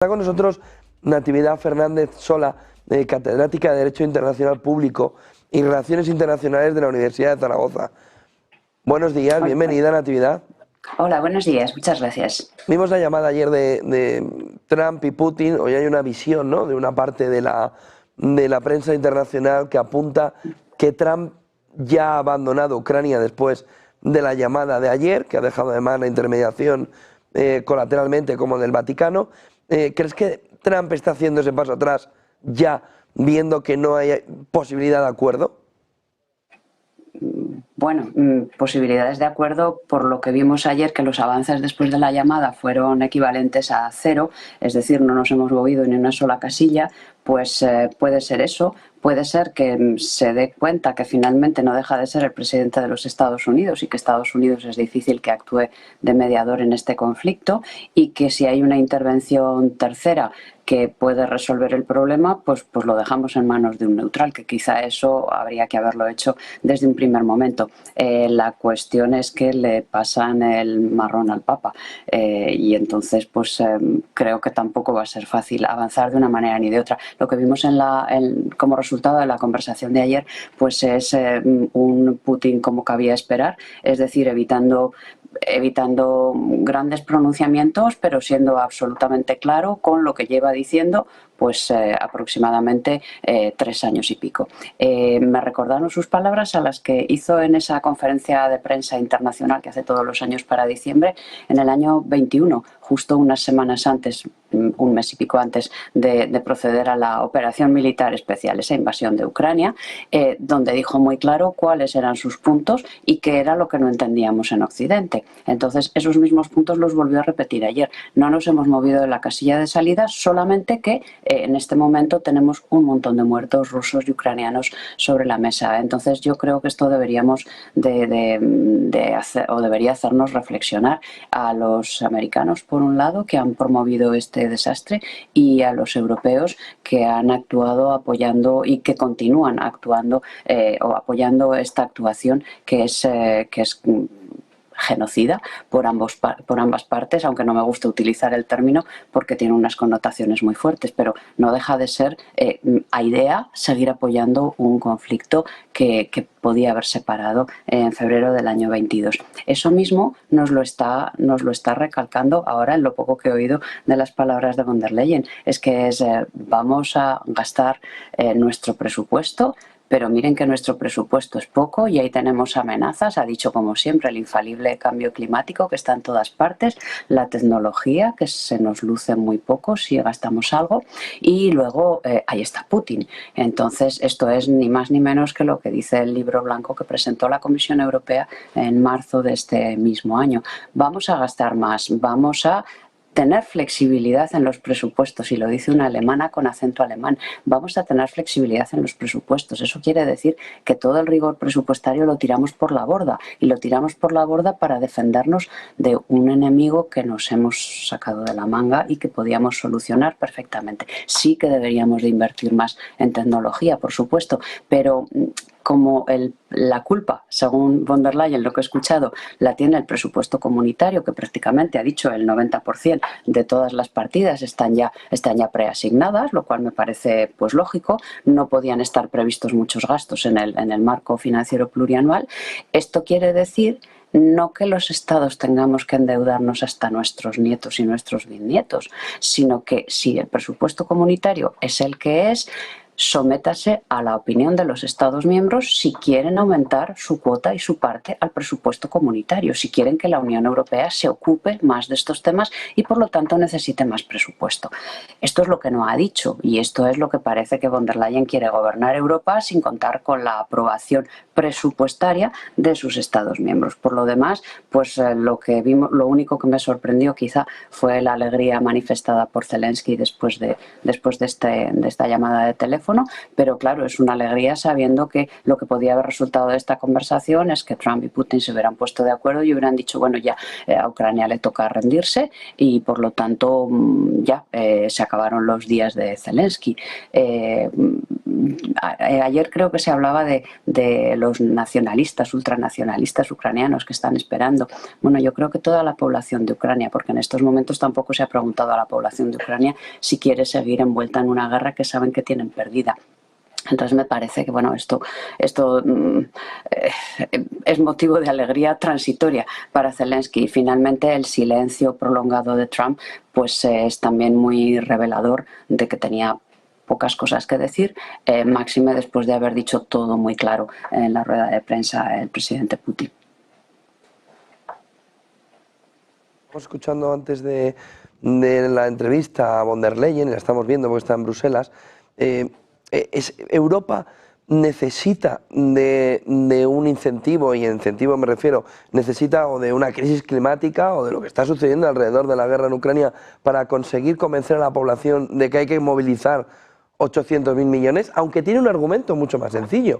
Está con nosotros Natividad Fernández Sola, catedrática de Derecho Internacional Público y Relaciones Internacionales de la Universidad de Zaragoza. Buenos días, bienvenida Natividad. Hola, buenos días, muchas gracias. Vimos la llamada ayer de Trump y Putin. Hoy hay una visión, ¿no?, de una parte de la prensa internacional que apunta que Trump ya ha abandonado Ucrania después de la llamada de ayer, que ha dejado además la intermediación colateralmente como del Vaticano. ¿Crees que Trump está haciendo ese paso atrás ya viendo que no hay posibilidad de acuerdo? Bueno, posibilidades de acuerdo, por lo que vimos ayer, que los avances después de la llamada fueron equivalentes a cero, es decir, no nos hemos movido ni una sola casilla, pues puede ser eso. Puede ser que se dé cuenta que finalmente no deja de ser el presidente de los Estados Unidos y que Estados Unidos es difícil que actúe de mediador en este conflicto, y que si hay una intervención tercera que puede resolver el problema, pues lo dejamos en manos de un neutral, que quizá eso habría que haberlo hecho desde un primer momento. La cuestión es que le pasan el marrón al Papa, y entonces pues creo que tampoco va a ser fácil avanzar de una manera ni de otra. Lo que vimos como resultado de la conversación de ayer pues es un Putin como cabía esperar, es decir, evitando grandes pronunciamientos, pero siendo absolutamente claro con lo que lleva diciendo pues aproximadamente 3 años y pico. Me recordaron sus palabras a las que hizo en esa conferencia de prensa internacional que hace todos los años para diciembre, en el año 21, justo unas semanas antes, un mes y pico antes de proceder a la operación militar especial, esa invasión de Ucrania, donde dijo muy claro cuáles eran sus puntos y qué era lo que no entendíamos en Occidente. Entonces, esos mismos puntos los volvió a repetir ayer. No nos hemos movido de la casilla de salida, solamente que en este momento tenemos un montón de muertos rusos y ucranianos sobre la mesa. Entonces, yo creo que esto deberíamos debería hacernos reflexionar a los americanos, por un lado, que han promovido este desastre, y a los europeos que han actuado apoyando y que continúan actuando o apoyando esta actuación que es genocida por ambas partes, aunque no me gusta utilizar el término porque tiene unas connotaciones muy fuertes, pero no deja de ser idea seguir apoyando un conflicto que podía haber separado en febrero del año 22. Eso mismo nos lo está recalcando ahora en lo poco que he oído de las palabras de von der Leyen. Es que vamos a gastar nuestro presupuesto, pero miren que nuestro presupuesto es poco y ahí tenemos amenazas. Ha dicho, como siempre, el infalible cambio climático que está en todas partes, la tecnología, que se nos luce muy poco si gastamos algo, y luego ahí está Putin. Entonces, esto es ni más ni menos que lo que dice el libro blanco que presentó la Comisión Europea en marzo de este mismo año. Vamos a gastar más, vamos a tener flexibilidad en los presupuestos, y lo dice una alemana con acento alemán. Vamos a tener flexibilidad en los presupuestos. Eso quiere decir que todo el rigor presupuestario lo tiramos por la borda, y lo tiramos por la borda para defendernos de un enemigo que nos hemos sacado de la manga y que podíamos solucionar perfectamente. Sí que deberíamos de invertir más en tecnología, por supuesto, pero como la culpa, según von der Leyen, lo que he escuchado, la tiene el presupuesto comunitario, que prácticamente ha dicho el 90% de todas las partidas están ya preasignadas, lo cual me parece pues lógico. No podían estar previstos muchos gastos en el marco financiero plurianual. Esto quiere decir no que los estados tengamos que endeudarnos hasta nuestros nietos y nuestros bisnietos, sino que si el presupuesto comunitario es el que es, sométase a la opinión de los Estados miembros si quieren aumentar su cuota y su parte al presupuesto comunitario, si quieren que la Unión Europea se ocupe más de estos temas y por lo tanto necesite más presupuesto. Esto es lo que no ha dicho, y esto es lo que parece que von der Leyen quiere gobernar Europa sin contar con la aprobación presupuestaria de sus Estados miembros. Por lo demás, pues lo único que me sorprendió quizá fue la alegría manifestada por Zelensky después de esta llamada de teléfono, pero claro, es una alegría sabiendo que lo que podía haber resultado de esta conversación es que Trump y Putin se hubieran puesto de acuerdo y hubieran dicho, bueno, ya a Ucrania le toca rendirse, y por lo tanto ya se acabaron los días de Zelensky. ayer creo que se hablaba de los nacionalistas, ultranacionalistas ucranianos que están esperando. Bueno, yo creo que toda la población de Ucrania, porque en estos momentos tampoco se ha preguntado a la población de Ucrania si quiere seguir envuelta en una guerra que saben que tienen perdida. Entonces me parece que bueno, esto es motivo de alegría transitoria para Zelensky. Y finalmente el silencio prolongado de Trump pues es también muy revelador de que tenía pocas cosas que decir, máxime después de haber dicho todo muy claro en la rueda de prensa el presidente Putin. Estamos escuchando antes de la entrevista a von der Leyen, la estamos viendo porque está en Bruselas. Europa necesita de un incentivo, y incentivo me refiero, necesita o de una crisis climática o de lo que está sucediendo alrededor de la guerra en Ucrania para conseguir convencer a la población de que hay que movilizar 800.000 millones, aunque tiene un argumento mucho más sencillo,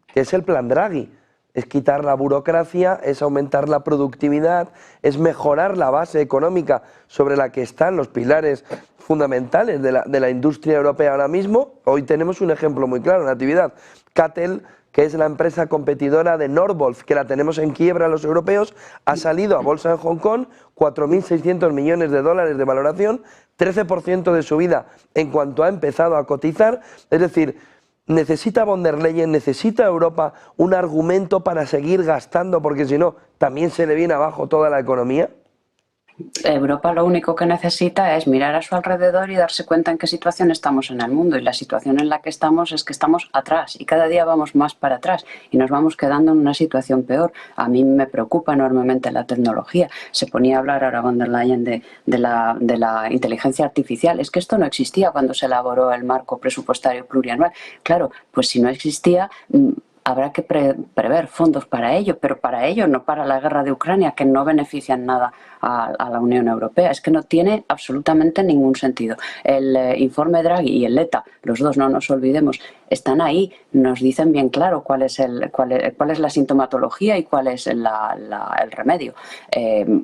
que es el plan Draghi. Es quitar la burocracia, es aumentar la productividad, es mejorar la base económica sobre la que están los pilares fundamentales de la industria europea ahora mismo. Hoy tenemos un ejemplo muy claro, Natividad. Cattel, que es la empresa competidora de Norbolth, que la tenemos en quiebra los europeos, ha salido a bolsa en Hong Kong, 4.600 millones de dólares de valoración, 13% de subida en cuanto ha empezado a cotizar. Es decir, necesita von der Leyen, necesita Europa un argumento para seguir gastando, porque si no, también se le viene abajo toda la economía. Europa lo único que necesita es mirar a su alrededor y darse cuenta en qué situación estamos en el mundo, y la situación en la que estamos es que estamos atrás y cada día vamos más para atrás y nos vamos quedando en una situación peor. A mí me preocupa enormemente la tecnología. Se ponía a hablar ahora von der Leyen de la inteligencia artificial. Es que esto no existía cuando se elaboró el marco presupuestario plurianual. Claro, pues si no existía, habrá que prever fondos para ello, pero para ello, no para la guerra de Ucrania, que no benefician nada a la Unión Europea. Es que no tiene absolutamente ningún sentido. El informe Draghi y el ETA, los dos, no nos olvidemos, están ahí, nos dicen bien claro cuál es la sintomatología y cuál es el remedio.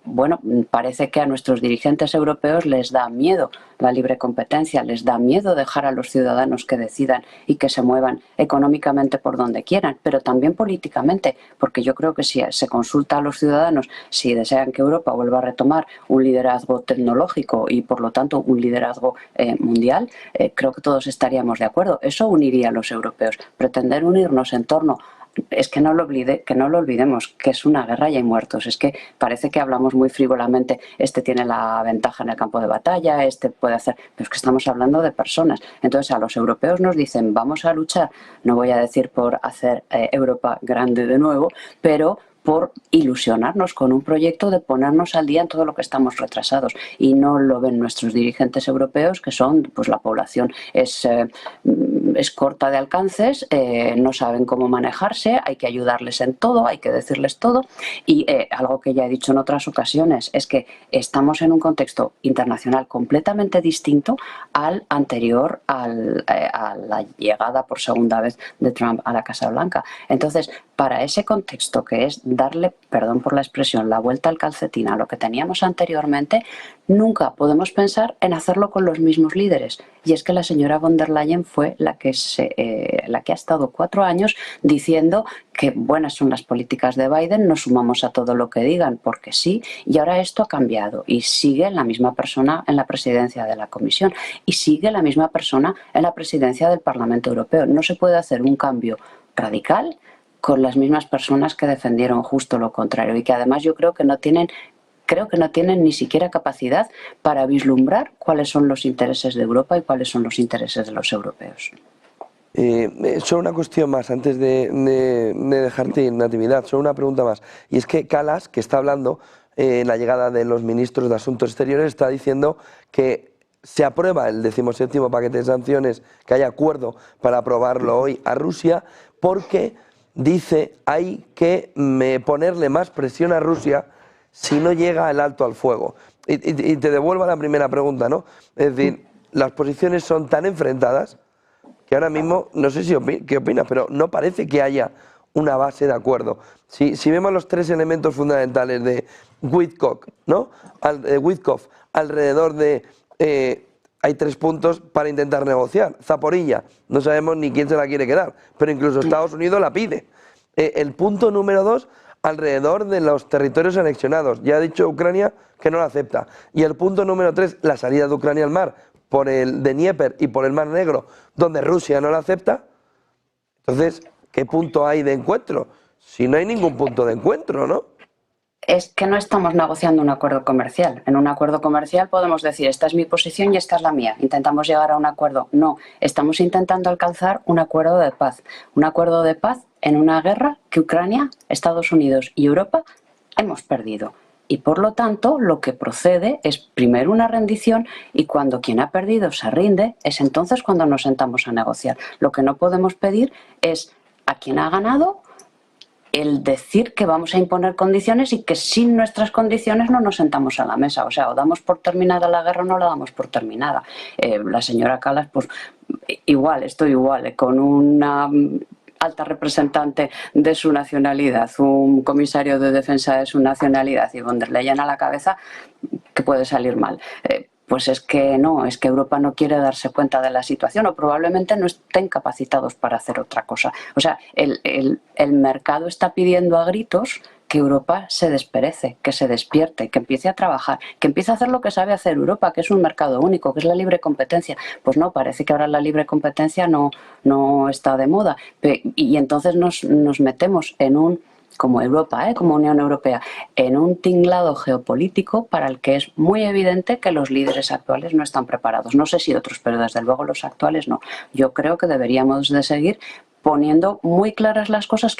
Bueno, parece que a nuestros dirigentes europeos les da miedo la libre competencia, les da miedo dejar a los ciudadanos que decidan y que se muevan económicamente por donde quieran, pero también políticamente, porque yo creo que si se consulta a los ciudadanos si desean que Europa vuelva a retomar un liderazgo tecnológico y por lo tanto un liderazgo mundial, creo que todos estaríamos de acuerdo. Eso uniría a los europeos. Pretender unirnos en torno, es que no lo olvidemos, que es una guerra y hay muertos. Es que parece que hablamos muy frívolamente, este tiene la ventaja en el campo de batalla, este puede hacer, pero es que estamos hablando de personas. Entonces a los europeos nos dicen vamos a luchar, no voy a decir por hacer Europa grande de nuevo, pero por ilusionarnos con un proyecto de ponernos al día en todo lo que estamos retrasados, y no lo ven nuestros dirigentes europeos, que son, pues la población es corta de alcances, no saben cómo manejarse, hay que ayudarles en todo, hay que decirles todo, y algo que ya he dicho en otras ocasiones es que estamos en un contexto internacional completamente distinto al anterior a la llegada por segunda vez de Trump a la Casa Blanca. Entonces, para ese contexto, que es darle, perdón por la expresión, la vuelta al calcetín a lo que teníamos anteriormente, nunca podemos pensar en hacerlo con los mismos líderes. Y es que la señora von der Leyen fue la que ha estado 4 años diciendo que buenas son las políticas de Biden, nos sumamos a todo lo que digan porque sí, y ahora esto ha cambiado y sigue la misma persona en la presidencia de la Comisión y sigue la misma persona en la presidencia del Parlamento Europeo. No se puede hacer un cambio radical con las mismas personas que defendieron justo lo contrario, y que además yo creo que no tienen ni siquiera capacidad para vislumbrar cuáles son los intereses de Europa y cuáles son los intereses de los europeos. Solo una cuestión más, antes de dejarte ir, Natividad, solo una pregunta más. Y es que Kallas, que está hablando en la llegada de los ministros de Asuntos Exteriores, está diciendo que se aprueba el 17º paquete de sanciones, que hay acuerdo para aprobarlo hoy a Rusia, porque dice hay que ponerle más presión a Rusia si no llega el alto al fuego. Y te devuelvo a la primera pregunta, ¿no? Es decir, las posiciones son tan enfrentadas que ahora mismo, no sé qué opinas, pero no parece que haya una base de acuerdo. Si vemos los 3 elementos fundamentales de Witkoff, ¿no? Witkoff alrededor de hay 3 puntos para intentar negociar. Zaporilla, no sabemos ni quién se la quiere quedar, pero incluso Estados Unidos la pide. El punto número 2, alrededor de los territorios anexionados. Ya ha dicho Ucrania que no la acepta. Y el punto número 3, la salida de Ucrania al mar por el de Dnieper y por el Mar Negro, donde Rusia no la acepta. Entonces, ¿qué punto hay de encuentro? Si no hay ningún punto de encuentro, ¿no? Es que no estamos negociando un acuerdo comercial. En un acuerdo comercial podemos decir, esta es mi posición y esta es la mía. Intentamos llegar a un acuerdo. No, estamos intentando alcanzar un acuerdo de paz. Un acuerdo de paz en una guerra que Ucrania, Estados Unidos y Europa hemos perdido. Y por lo tanto, lo que procede es primero una rendición y cuando quien ha perdido se rinde, es entonces cuando nos sentamos a negociar. Lo que no podemos pedir es a quien ha ganado el decir que vamos a imponer condiciones y que sin nuestras condiciones no nos sentamos a la mesa. O sea, o damos por terminada la guerra o no la damos por terminada. La señora Kallas, pues estoy igual, con una alta representante de su nacionalidad, un comisario de defensa de su nacionalidad y von der Leyen a la cabeza, que puede salir mal. Pues es que no, es que Europa no quiere darse cuenta de la situación o probablemente no estén capacitados para hacer otra cosa. O sea, el mercado está pidiendo a gritos que Europa se desperece, que se despierte, que empiece a trabajar, que empiece a hacer lo que sabe hacer Europa, que es un mercado único, que es la libre competencia. Pues no, parece que ahora la libre competencia no está de moda. Y entonces nos metemos en un, como Europa, como Unión Europea, en un tinglado geopolítico para el que es muy evidente que los líderes actuales no están preparados. No sé si otros, pero desde luego los actuales no. Yo creo que deberíamos de seguir poniendo muy claras las cosas.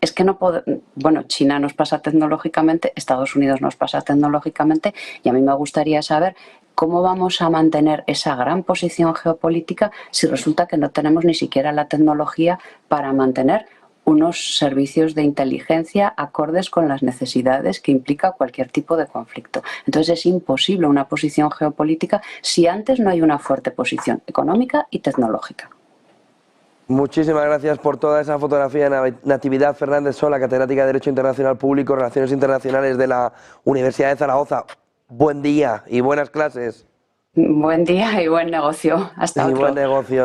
Es que no podemos, bueno, China nos pasa tecnológicamente, Estados Unidos nos pasa tecnológicamente y a mí me gustaría saber cómo vamos a mantener esa gran posición geopolítica si resulta que no tenemos ni siquiera la tecnología para mantener unos servicios de inteligencia acordes con las necesidades que implica cualquier tipo de conflicto. Entonces es imposible una posición geopolítica si antes no hay una fuerte posición económica y tecnológica. Muchísimas gracias por toda esa fotografía, Natividad Fernández Sola, catedrática de Derecho Internacional Público, Relaciones Internacionales de la Universidad de Zaragoza. Buen día y buenas clases. Buen día y buen negocio. Hasta otro. Buen negocio.